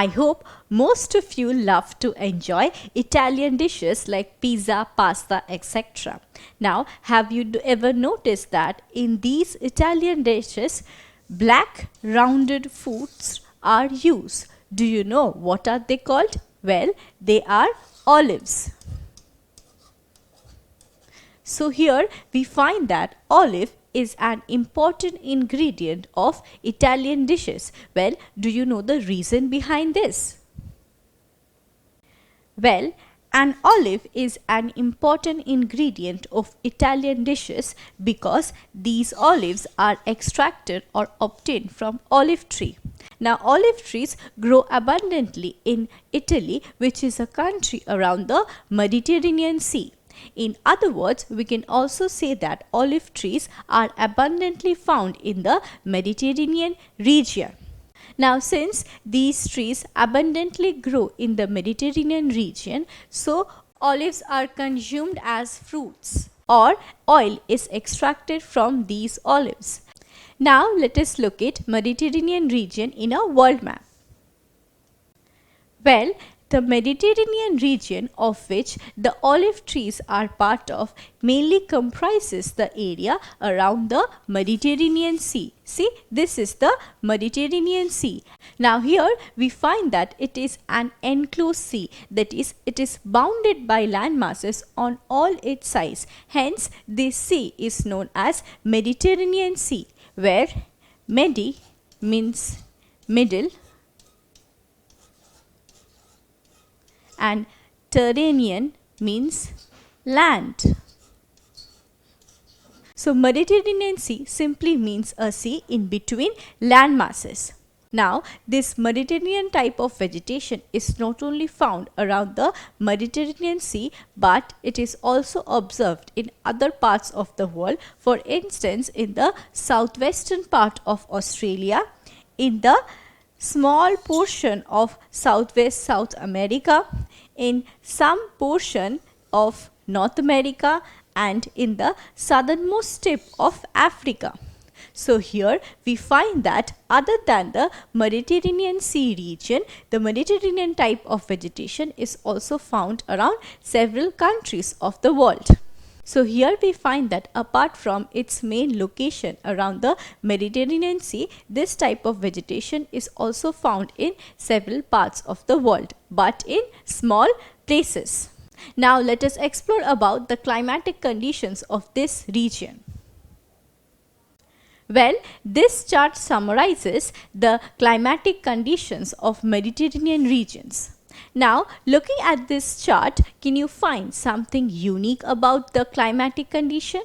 I hope most of you love to enjoy Italian dishes like pizza, pasta, etc. Now, have you ever noticed that in these Italian dishes, black rounded foods are used? Do you know what are they called? Well, they are olives. So here we find that olive is an important ingredient of Italian dishes. Well, do you know the reason behind this? Well, an olive is an important ingredient of Italian dishes because these olives are extracted or obtained from olive tree. Now, olive trees grow abundantly in Italy, which is a country around the Mediterranean Sea. In other words, we can also say that olive trees are abundantly found in the Mediterranean region. Now, since these trees abundantly grow in the Mediterranean region, so olives are consumed as fruits or oil is extracted from these olives. Now, let us look at Mediterranean region in a world map. Well, the Mediterranean region, of which the olive trees are part of, mainly comprises the area around the Mediterranean Sea. See, this is the Mediterranean Sea. Now here we find that it is an enclosed sea, that is, it is bounded by land masses on all its sides. Hence, this sea is known as Mediterranean Sea, where Medi means middle and Terranean means land. So Mediterranean Sea simply means a sea in between land masses. Now, this Mediterranean type of vegetation is not only found around the Mediterranean Sea, but it is also observed in other parts of the world. For instance, in the southwestern part of Australia, in the small portion of Southwest South America, in some portion of North America, and in the southernmost tip of Africa. So here we find that other than the Mediterranean Sea region, the Mediterranean type of vegetation is also found around several countries of the world. So here we find that apart from its main location around the Mediterranean Sea, this type of vegetation is also found in several parts of the world, but in small places. Now let us explore about the climatic conditions of this region. Well, this chart summarizes the climatic conditions of Mediterranean regions. Now, looking at this chart, can you find something unique about the climatic condition?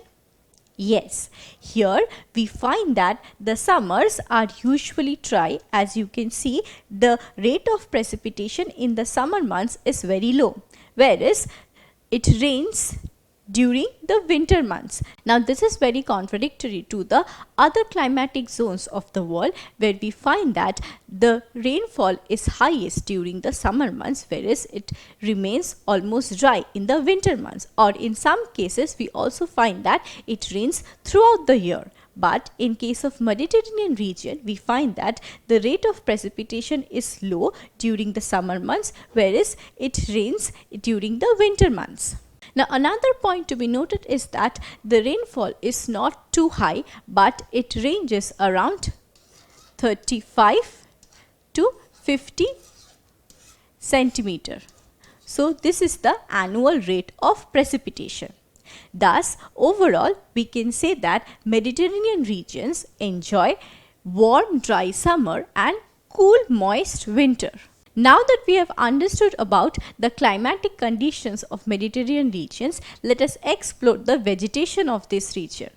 Yes, here we find that the summers are usually dry. As you can see, the rate of precipitation in the summer months is very low, whereas it rains during the winter months. Now, this is very contradictory to the other climatic zones of the world, where we find that the rainfall is highest during the summer months, whereas it remains almost dry in the winter months, or in some cases we also find that it rains throughout the year. But in case of Mediterranean region, we find that the rate of precipitation is low during the summer months, whereas it rains during the winter months. Now, another point to be noted is that the rainfall is not too high, but it ranges around 35 to 50 centimeter. So, this is the annual rate of precipitation. Thus, overall, we can say that Mediterranean regions enjoy warm, dry summer and cool, moist winter. Now that we have understood about the climatic conditions of Mediterranean regions, let us explore the vegetation of this region.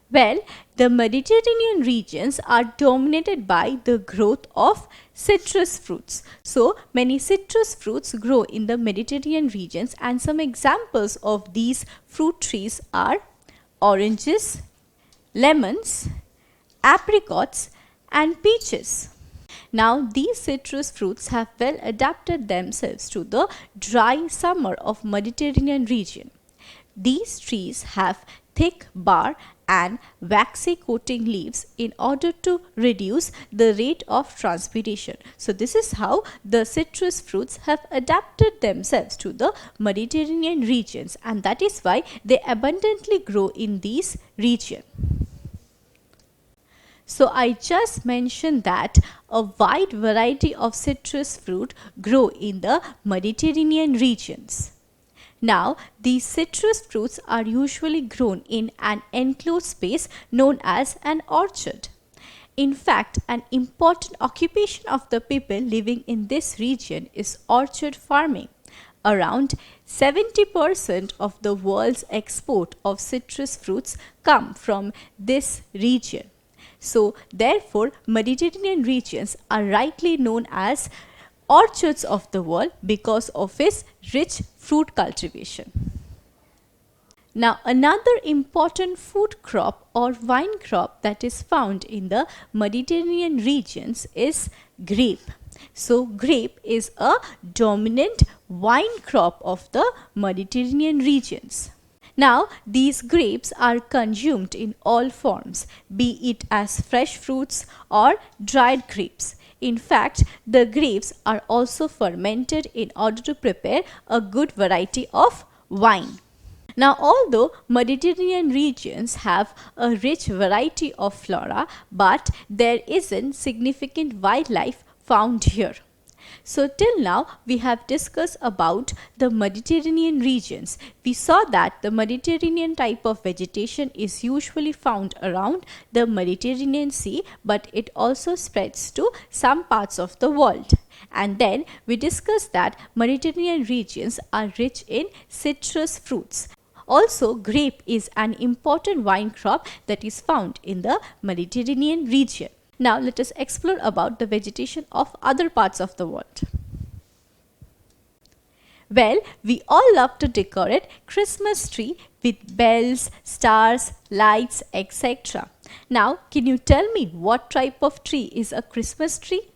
Well, the Mediterranean regions are dominated by the growth of citrus fruits. So, many citrus fruits grow in the Mediterranean regions, and some examples of these fruit trees are oranges, lemons, apricots, and peaches. Now, these citrus fruits have well adapted themselves to the dry summer of Mediterranean region. These trees have thick bark and waxy coating leaves in order to reduce the rate of transpiration. So this is how the citrus fruits have adapted themselves to the Mediterranean regions, and that is why they abundantly grow in these regions. So I just mentioned that a wide variety of citrus fruit grow in the Mediterranean regions. Now, these citrus fruits are usually grown in an enclosed space known as an orchard. In fact, an important occupation of the people living in this region is orchard farming. Around 70% of the world's export of citrus fruits come from this region. So, therefore, Mediterranean regions are rightly known as orchards of the world because of its rich fruit cultivation. Now, another important food crop or vine crop that is found in the Mediterranean regions is grape. So, grape is a dominant vine crop of the Mediterranean regions. Now, these grapes are consumed in all forms, be it as fresh fruits or dried grapes. In fact, the grapes are also fermented in order to prepare a good variety of wine. Now, although Mediterranean regions have a rich variety of flora, but there isn't significant wildlife found here. So till now we have discussed about the Mediterranean regions. We saw that the Mediterranean type of vegetation is usually found around the Mediterranean Sea, but it also spreads to some parts of the world. And then we discussed that Mediterranean regions are rich in citrus fruits. Also, grape is an important vine crop that is found in the Mediterranean region. Now let us explore about the vegetation of other parts of the world. Well, we all love to decorate Christmas tree with bells, stars, lights, etc. Now, can you tell me what type of tree is a Christmas tree?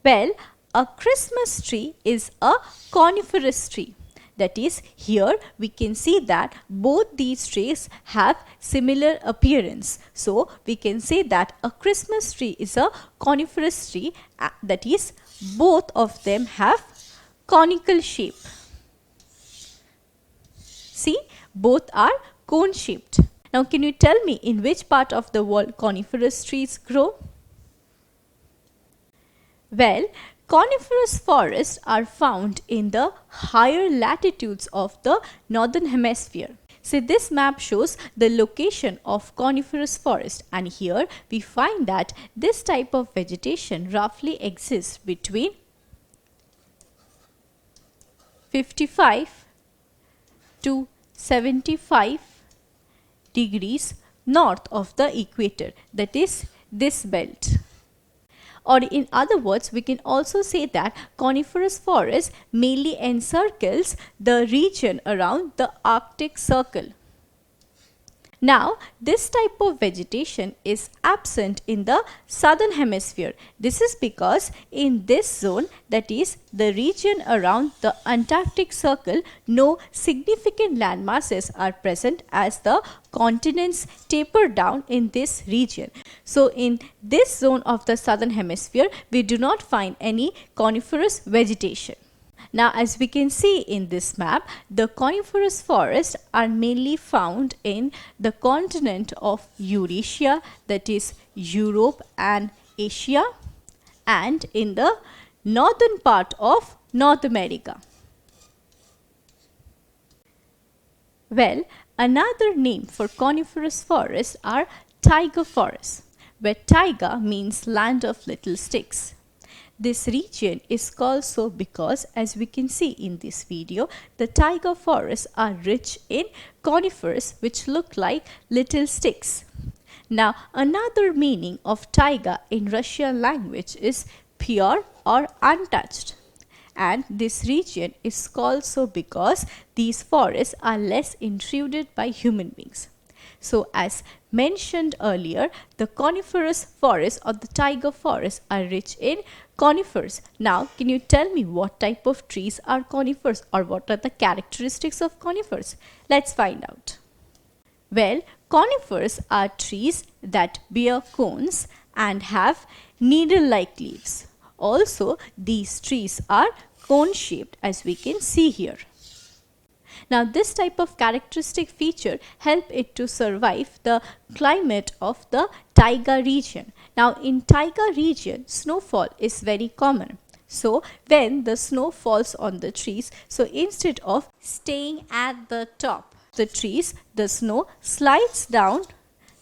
Well, a Christmas tree is a coniferous tree. That is, here we can see that both these trees have similar appearance. So, we can say that a Christmas tree is a coniferous tree, that is, both of them have conical shape. See, both are cone shaped. Now, can you tell me in which part of the world coniferous trees grow? Well, coniferous forests are found in the higher latitudes of the northern hemisphere. See, this map shows the location of coniferous forest, and here we find that this type of vegetation roughly exists between 55 to 75 degrees north of the equator, that is this belt. Or in other words, we can also say that coniferous forest mainly encircles the region around the Arctic Circle. Now, this type of vegetation is absent in the southern hemisphere. This is because in this zone, that is the region around the Antarctic Circle, no significant land masses are present as the continents taper down in this region. So, in this zone of the southern hemisphere, we do not find any coniferous vegetation. Now, as we can see in this map, the coniferous forests are mainly found in the continent of Eurasia, that is Europe and Asia, and in the northern part of North America. Well, another name for coniferous forests are taiga forests, where taiga means land of little sticks. This region is called so because, as we can see in this video, the taiga forests are rich in conifers which look like little sticks. Now, another meaning of taiga in Russian language is pure or untouched. And this region is called so because these forests are less intruded by human beings. So, as mentioned earlier, the coniferous forests or the taiga forests are rich in conifers. Now, can you tell me what type of trees are conifers or what are the characteristics of conifers? Let's find out. Well, conifers are trees that bear cones and have needle-like leaves. Also, these trees are cone-shaped as we can see here. Now, this type of characteristic feature help it to survive the climate of the taiga region. Now, in taiga region, snowfall is very common. So, when the snow falls on the trees, so instead of staying at the top, the trees, the snow slides down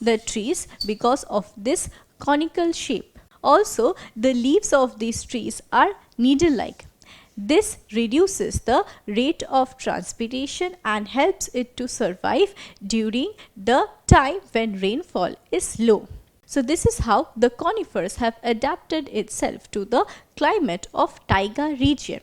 the trees because of this conical shape. Also, the leaves of these trees are needle-like. This reduces the rate of transpiration and helps it to survive during the time when rainfall is low. So this is how the conifers have adapted itself to the climate of taiga region.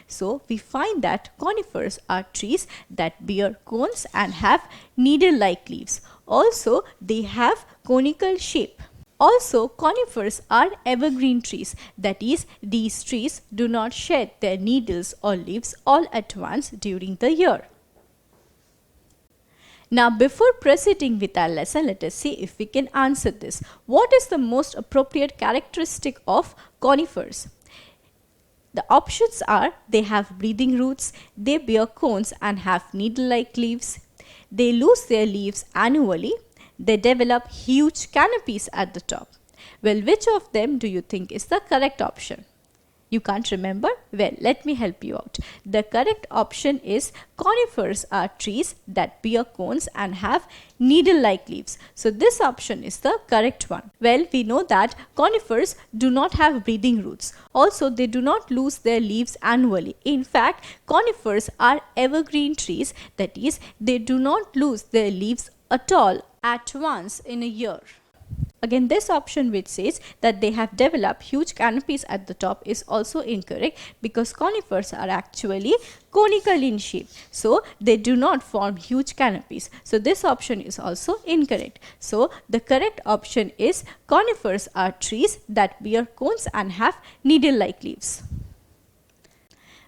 So we find that conifers are trees that bear cones and have needle-like leaves. Also, they have conical shape. Also, conifers are evergreen trees. That is, these trees do not shed their needles or leaves all at once during the year. Now, before proceeding with our lesson, let us see if we can answer this. What is the most appropriate characteristic of conifers? The options are: they have breathing roots, they bear cones and have needle-like leaves, they lose their leaves annually, they develop huge canopies at the top. Well, which of them do you think is the correct option? You can't remember? Well, let me help you out. The correct option is conifers are trees that bear cones and have needle-like leaves. So this option is the correct one. Well, we know that conifers do not have breathing roots. Also, they do not lose their leaves annually. In fact, conifers are evergreen trees. That is, they do not lose their leaves at all at once in a year. Again, this option which says that they have developed huge canopies at the top is also incorrect, because conifers are actually conical in shape. So, they do not form huge canopies. So, this option is also incorrect. So, the correct option is conifers are trees that bear cones and have needle-like leaves.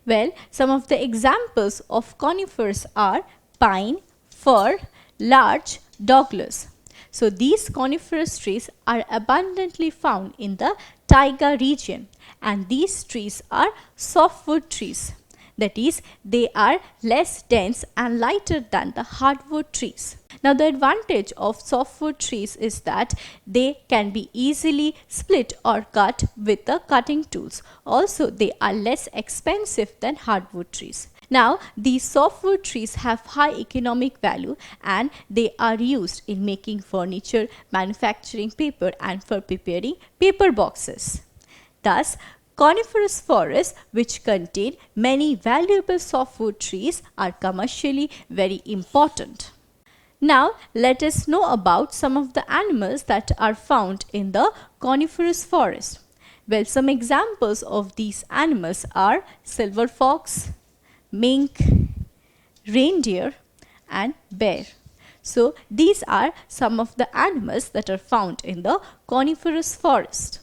Well, some of the examples of conifers are pine, fir, larch, douglas. So these coniferous trees are abundantly found in the taiga region, and these trees are softwood trees. That is, they are less dense and lighter than the hardwood trees. Now, the advantage of softwood trees is that they can be easily split or cut with the cutting tools. Also, they are less expensive than hardwood trees. Now, these softwood trees have high economic value and they are used in making furniture, manufacturing paper and for preparing paper boxes. Thus, coniferous forests which contain many valuable softwood trees are commercially very important. Now, let us know about some of the animals that are found in the coniferous forest. Well, some examples of these animals are silver fox, mink, reindeer and bear. So these are some of the animals that are found in the coniferous forest.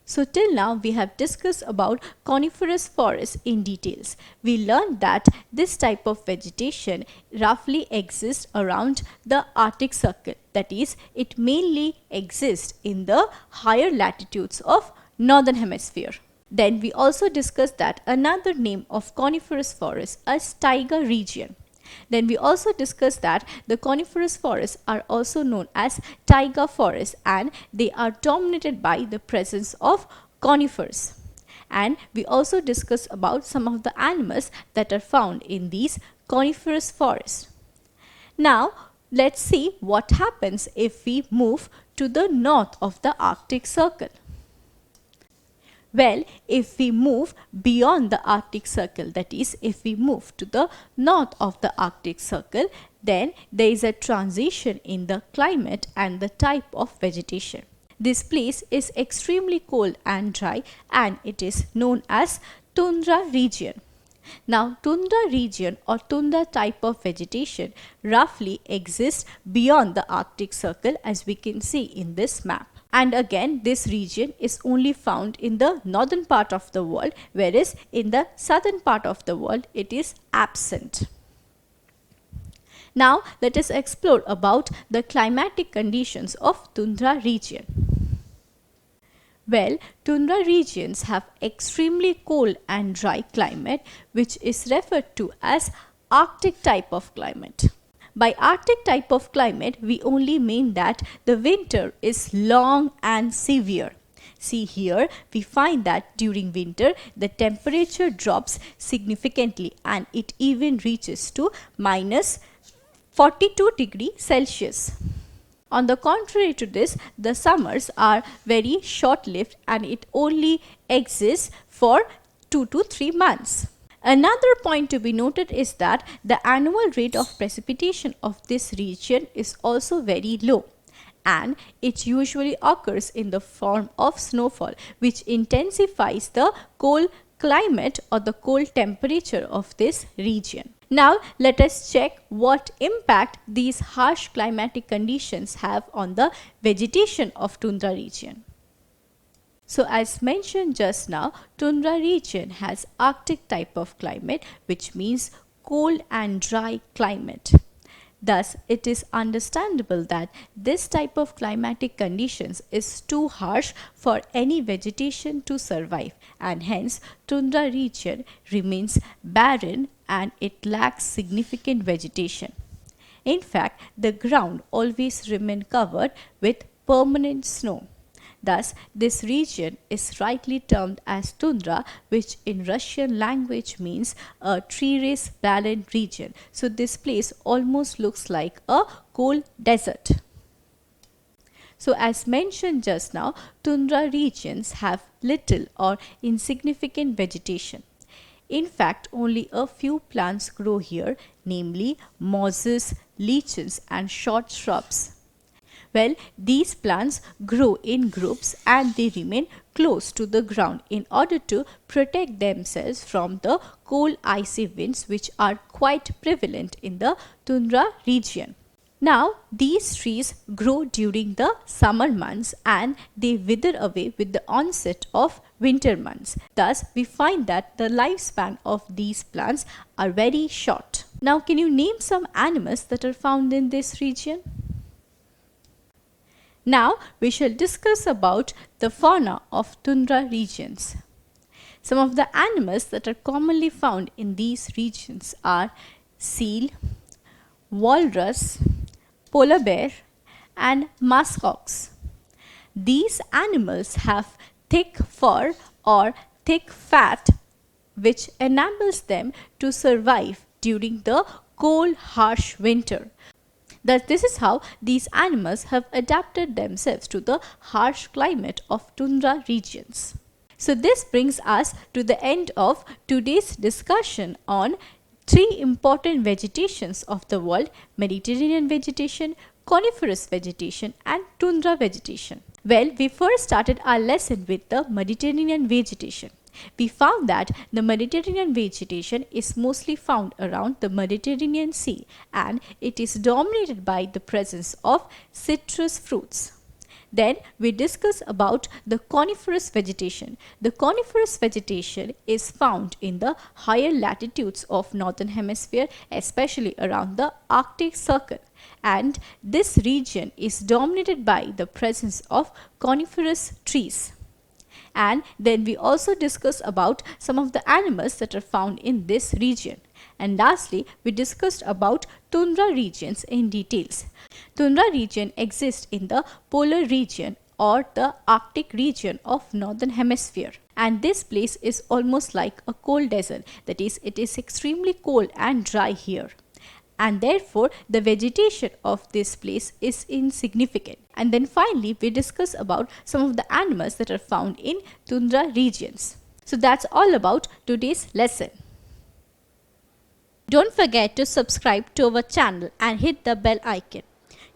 So till now we have discussed about coniferous forests in details. We learned that this type of vegetation roughly exists around the Arctic Circle. That is, it mainly exists in the higher latitudes of northern hemisphere. Then we also discussed that another name of coniferous forest is taiga region. Then we also discussed that the coniferous forests are also known as taiga forests and they are dominated by the presence of conifers. And we also discussed about some of the animals that are found in these coniferous forests. Now, let's see what happens if we move to the north of the Arctic Circle. Well, if we move beyond the Arctic Circle, that is, if we move to the north of the Arctic Circle, then there is a transition in the climate and the type of vegetation. This place is extremely cold and dry and it is known as Tundra region. Now, Tundra region or Tundra type of vegetation roughly exists beyond the Arctic Circle, as we can see in this map. And again, this region is only found in the northern part of the world, whereas in the southern part of the world it is absent. Now let us explore about the climatic conditions of tundra region. Well, tundra regions have extremely cold and dry climate, which is referred to as Arctic type of climate. By Arctic type of climate, we only mean that the winter is long and severe. See here, we find that during winter, the temperature drops significantly and it even reaches to minus 42 degrees Celsius. On the contrary to this, the summers are very short-lived and it only exists for 2 to 3 months. Another point to be noted is that the annual rate of precipitation of this region is also very low, and it usually occurs in the form of snowfall, which intensifies the cold climate or the cold temperature of this region. Now let us check what impact these harsh climatic conditions have on the vegetation of tundra region. So as mentioned just now, tundra region has Arctic type of climate, which means cold and dry climate. Thus, it is understandable that this type of climatic conditions is too harsh for any vegetation to survive, and hence tundra region remains barren and it lacks significant vegetation. In fact, the ground always remains covered with permanent snow. Thus, this region is rightly termed as tundra, which in Russian language means a treeless barren region. So, this place almost looks like a cold desert. So, as mentioned just now, tundra regions have little or insignificant vegetation. In fact, only a few plants grow here, namely mosses, lichens and short shrubs. Well, these plants grow in groups and they remain close to the ground in order to protect themselves from the cold icy winds which are quite prevalent in the tundra region. Now, these trees grow during the summer months and they wither away with the onset of winter months. Thus, we find that the lifespan of these plants are very short. Now, can you name some animals that are found in this region? Now, we shall discuss about the fauna of tundra regions. Some of the animals that are commonly found in these regions are seal, walrus, polar bear and muskox. These animals have thick fur or thick fat which enables them to survive during the cold, harsh winter. Thus, this is how these animals have adapted themselves to the harsh climate of tundra regions. So, this brings us to the end of today's discussion on 3 important vegetations of the world: Mediterranean vegetation, coniferous vegetation and tundra vegetation. Well, we first started our lesson with the Mediterranean vegetation. We found that the Mediterranean vegetation is mostly found around the Mediterranean Sea and it is dominated by the presence of citrus fruits. Then we discuss about the coniferous vegetation. The coniferous vegetation is found in the higher latitudes of northern hemisphere, especially around the Arctic Circle, and this region is dominated by the presence of coniferous trees. And then we also discussed about some of the animals that are found in this region. And lastly, we discussed about tundra regions in details. Tundra region exists in the polar region or the Arctic region of northern hemisphere. And this place is almost like a cold desert. That is, it is extremely cold and dry here. And therefore, the vegetation of this place is insignificant. And then finally, we discuss about some of the animals that are found in tundra regions. So that's all about today's lesson. Don't forget to subscribe to our channel and hit the bell icon.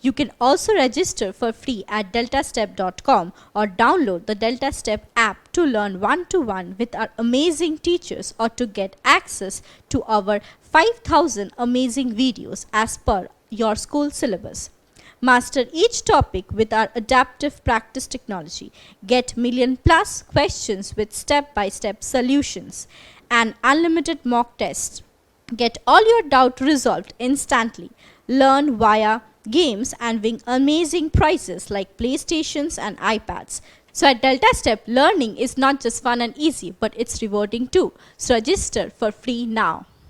You can also register for free at DeltaStep.com or download the DeltaStep app to learn one-to-one with our amazing teachers or to get access to our 5,000 amazing videos as per your school syllabus. Master each topic with our adaptive practice technology. Get million+ questions with step-by-step solutions and unlimited mock tests. Get all your doubt resolved instantly. Learn via games and win amazing prizes like PlayStations and iPads. So at DeltaStep, learning is not just fun and easy, but it's rewarding too. So register for free now.